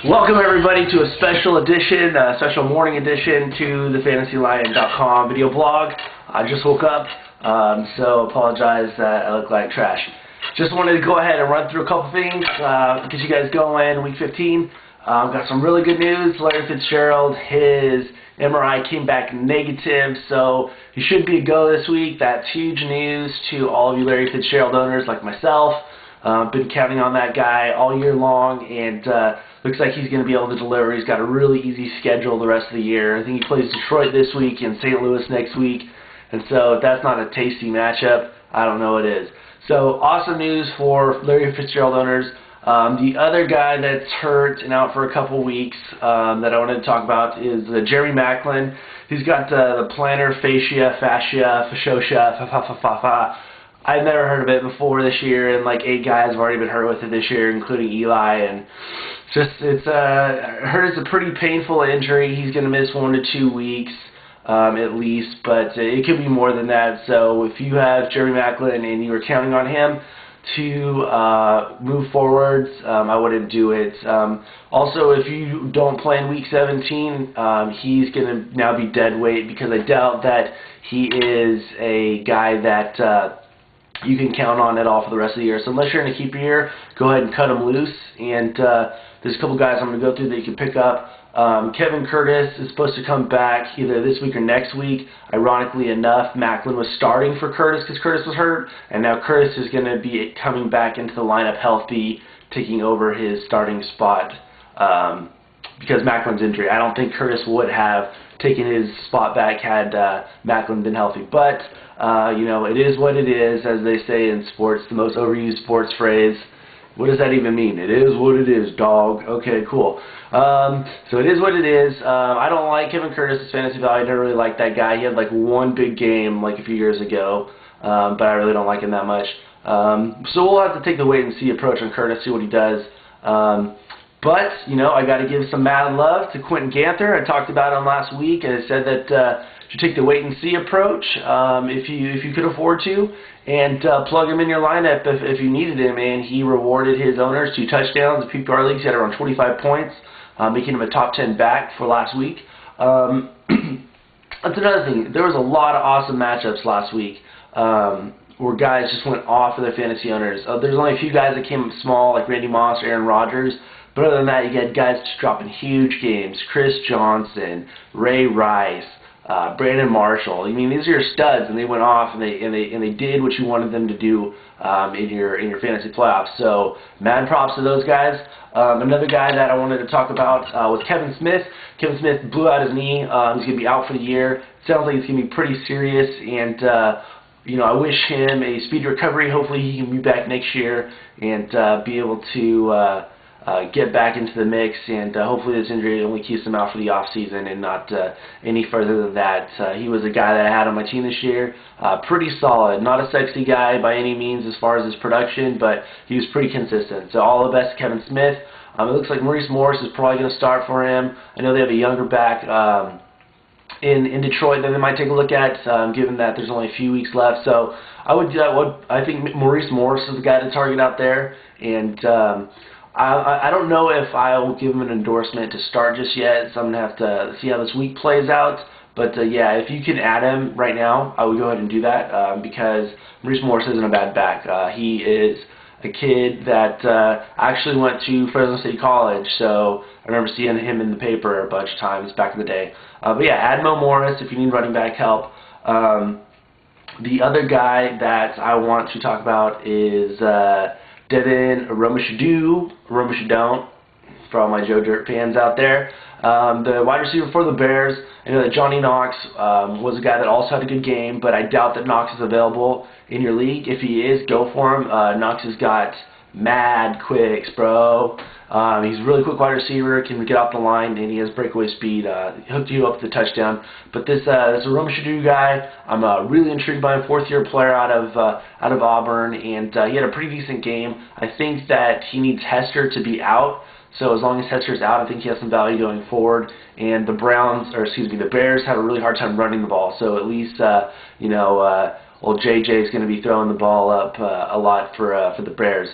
Welcome everybody to a special edition, special morning edition to the FantasyLion.com video blog. I just woke up, so apologize that I look like trash. Just wanted to go ahead and run through a couple things, get you guys going. Week 15, got some really good news. Larry Fitzgerald, his MRI came back negative, so he should be a go this week. That's huge news to all of you Larry Fitzgerald owners like myself. Been counting on that guy all year long, and looks like he's going to be able to deliver. He's got a really easy schedule the rest of the year. I think he plays Detroit this week and St. Louis next week, and so if that's not a tasty matchup, I don't know what is. So awesome news for Larry Fitzgerald owners. The other guy that's hurt and out for a couple weeks that I wanted to talk about is Jeremy Maclin. He's got the plantar fasciota. I've never heard of it before this year, and like 8 guys have already been hurt with it this year, including Eli. And it's heard it's a pretty painful injury. He's going to miss 1 to 2 weeks at least, but it could be more than that. So if you have Jeremy Maclin and you were counting on him to move forwards, I wouldn't do it. Also, if you don't play in Week 17, he's going to now be dead weight, because I doubt that he is a guy that you can count on at all for the rest of the year. So unless you're in a keeper year, go ahead and cut him loose. And there's a couple guys I'm going to go through that you can pick up. Kevin Curtis is supposed to come back either this week or next week. Ironically enough, Maclin was starting for Curtis because Curtis was hurt, and now Curtis is going to be coming back into the lineup healthy, taking over his starting spot because Maclin's injury. I don't think Curtis would have taken his spot back had Maclin been healthy. But you know, it is what it is, as they say in sports, the most overused sports phrase. What does that even mean? It is what it is, dog. Okay, cool. So it is what it is. I don't like Kevin Curtis' fantasy value. I never really liked that guy. He had like one big game like a few years ago, but I really don't like him that much. So we'll have to take the wait and see approach on Curtis, see what he does. But, you know, I got to give some mad love to Quentin Ganther. I talked about him last week, and I said that you should take the wait and see approach if you could afford to, and plug him in your lineup if you needed him. And he rewarded his owners 2 touchdowns in PPR leagues. He had around 25 points, making him a top 10 back for last week. That's another thing. There was a lot of awesome matchups last week where guys just went off for their fantasy owners. There's only a few guys that came up small, like Randy Moss or Aaron Rodgers. But other than that, you get guys just dropping huge games. Chris Johnson, Ray Rice, Brandon Marshall. I mean, these are your studs, and they went off and they did what you wanted them to do in your fantasy playoffs. So mad props to those guys. Another guy that I wanted to talk about was Kevin Smith. Kevin Smith blew out his knee. He's going to be out for the year. It sounds like it's going to be pretty serious, and you know, I wish him a speedy recovery. Hopefully he can be back next year and be able to get back into the mix, and hopefully this injury only keeps him out for the off season and not any further than that. He was a guy that I had on my team this year, pretty solid. Not a sexy guy by any means as far as his production, but he was pretty consistent. So all the best to Kevin Smith. It looks like Maurice Morris is probably going to start for him. I know they have a younger back in Detroit that they might take a look at, given that there's only a few weeks left. So I think Maurice Morris is the guy to target out there, and I don't know if I will give him an endorsement to start just yet, so I'm going to have to see how this week plays out. But yeah, if you can add him right now, I would go ahead and do that because Maurice Morris isn't a bad back. He is a kid that actually went to Fresno State College, so I remember seeing him in the paper a bunch of times back in the day. But yeah, add Mo Morris if you need running back help. The other guy that I want to talk about is Devin Romashadou, for all my Joe Dirt fans out there. The wide receiver for the Bears. I know that Johnny Knox was a guy that also had a good game, but I doubt that Knox is available in your league. If he is, go for him. Knox has got mad quicks, bro. He's a really quick wide receiver, can get off the line, and he has breakaway speed. He hooked you up with the touchdown. But this Romashadou guy, I'm really intrigued by him. 4th-year player out of Auburn, and he had a pretty decent game. I think that he needs Hester to be out. So as long as Hester's out, I think he has some value going forward. And the Bears have a really hard time running the ball. So at least you know, old JJ is going to be throwing the ball up a lot for the Bears.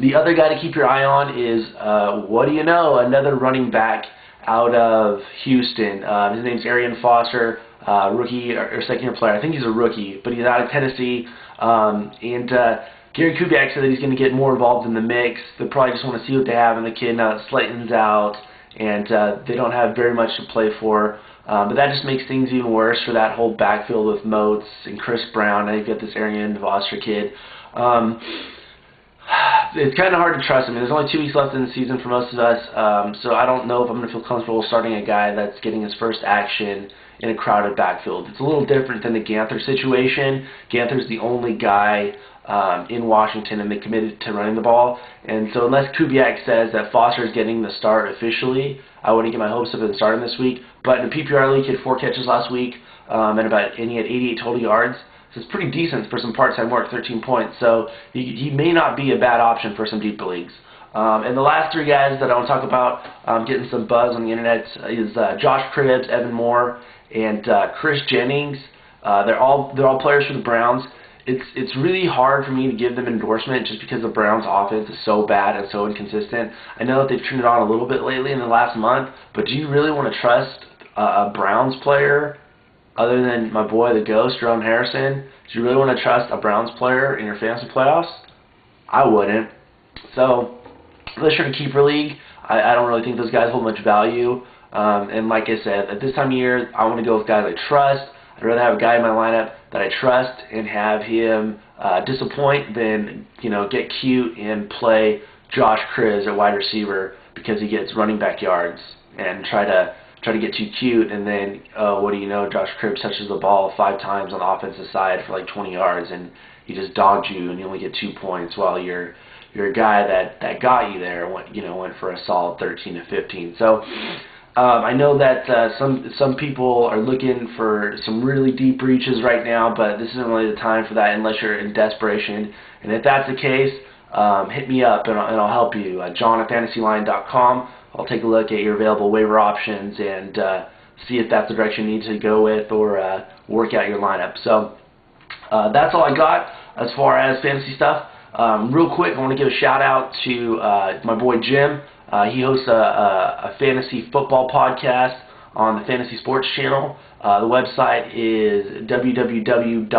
The other guy to keep your eye on is, what do you know, another running back out of Houston. His name's Arian Foster, rookie or second-year player. I think he's a rookie, but he's out of Tennessee. Gary Kubiak said that he's going to get more involved in the mix. They probably just want to see what they have in the kid now that Slayton's out, and they don't have very much to play for. But that just makes things even worse for that whole backfield with Moats and Chris Brown. And you've got this Arian Foster kid. It's kind of hard to trust. I mean, there's only 2 weeks left in the season for most of us, so I don't know if I'm going to feel comfortable starting a guy that's getting his first action in a crowded backfield. It's a little different than the Ganther situation. Ganther's the only guy in Washington, and they committed to running the ball. And so unless Kubiak says that Foster is getting the start officially, I wouldn't get my hopes up in starting this week. But in the PPR league, he had 4 catches last week, and he had 88 total yards. So it's pretty decent for some part-time work, 13 points. So he may not be a bad option for some deeper leagues. And the last 3 guys that I want to talk about getting some buzz on the internet is Josh Cribbs, Evan Moore, and Chris Jennings. They're all players for the Browns. It's really hard for me to give them endorsement just because the Browns' offense is so bad and so inconsistent. I know that they've turned it on a little bit lately in the last month, but do you really want to trust a Browns player other than my boy the Ghost, Jerome Harrison? Do you really want to trust a Browns player in your fantasy playoffs? I wouldn't. So, unless you're in a keeper league, I don't really think those guys hold much value. And like I said, at this time of year, I want to go with guys I trust. I'd rather have a guy in my lineup that I trust and have him disappoint than, get cute and play Josh Cribbs at wide receiver because he gets running back yards and try to get too cute, and then what do you know, Josh Cribbs touches the ball 5 times on the offensive side for like 20 yards, and he just dogged you, and you only get 2 points while you're a guy that got you there went for a solid 13 to 15. So. I know that some people are looking for some really deep reaches right now, but this isn't really the time for that unless you're in desperation. And if that's the case, hit me up and I'll help you. John@fantasyline.com. I'll take a look at your available waiver options and see if that's the direction you need to go with or work out your lineup. So that's all I got as far as fantasy stuff. Real quick, I want to give a shout out to my boy Jim. He hosts a fantasy football podcast on the Fantasy Sports Channel. The website is www.fsc.fm,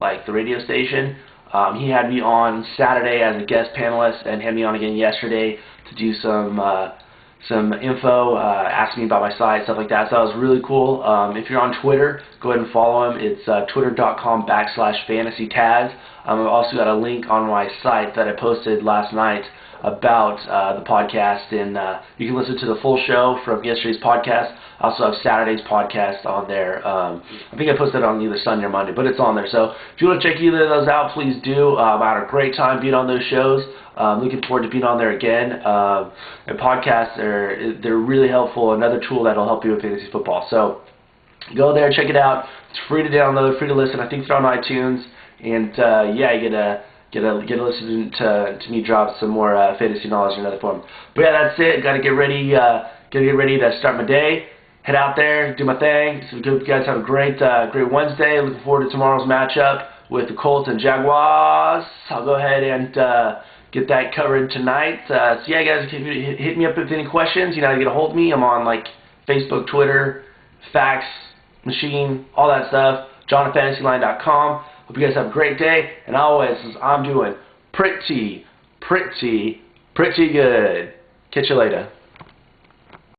like the radio station. He had me on Saturday as a guest panelist and had me on again yesterday to do some info, ask me about my site, stuff like that. So that was really cool. If you're on Twitter, go ahead and follow him. It's twitter.com/fantasytaz. I've also got a link on my site that I posted last night about the podcast, and you can listen to the full show from yesterday's podcast. I also have Saturday's podcast on there. I think I posted it on either Sunday or Monday, but it's on there. So if you want to check either of those out, please do. I had a great time being on those shows. Looking forward to being on there again. And podcasts, they're really helpful, another tool that will help you with fantasy football. So go there, check it out. It's free to download, free to listen. I think it's on iTunes. And yeah, you get a listen to me drop some more fantasy knowledge in another form. But yeah, that's it. Got to get ready to start my day. Head out there, do my thing. So you guys have a great Wednesday. Looking forward to tomorrow's matchup with the Colts and Jaguars. I'll go ahead and get that covered tonight. So yeah, guys, hit me up if any questions. You know how to get a hold of me. I'm on like Facebook, Twitter, fax machine, all that stuff. John@fantasyline.com. Hope you guys have a great day, and always, I'm doing pretty good. Catch you later.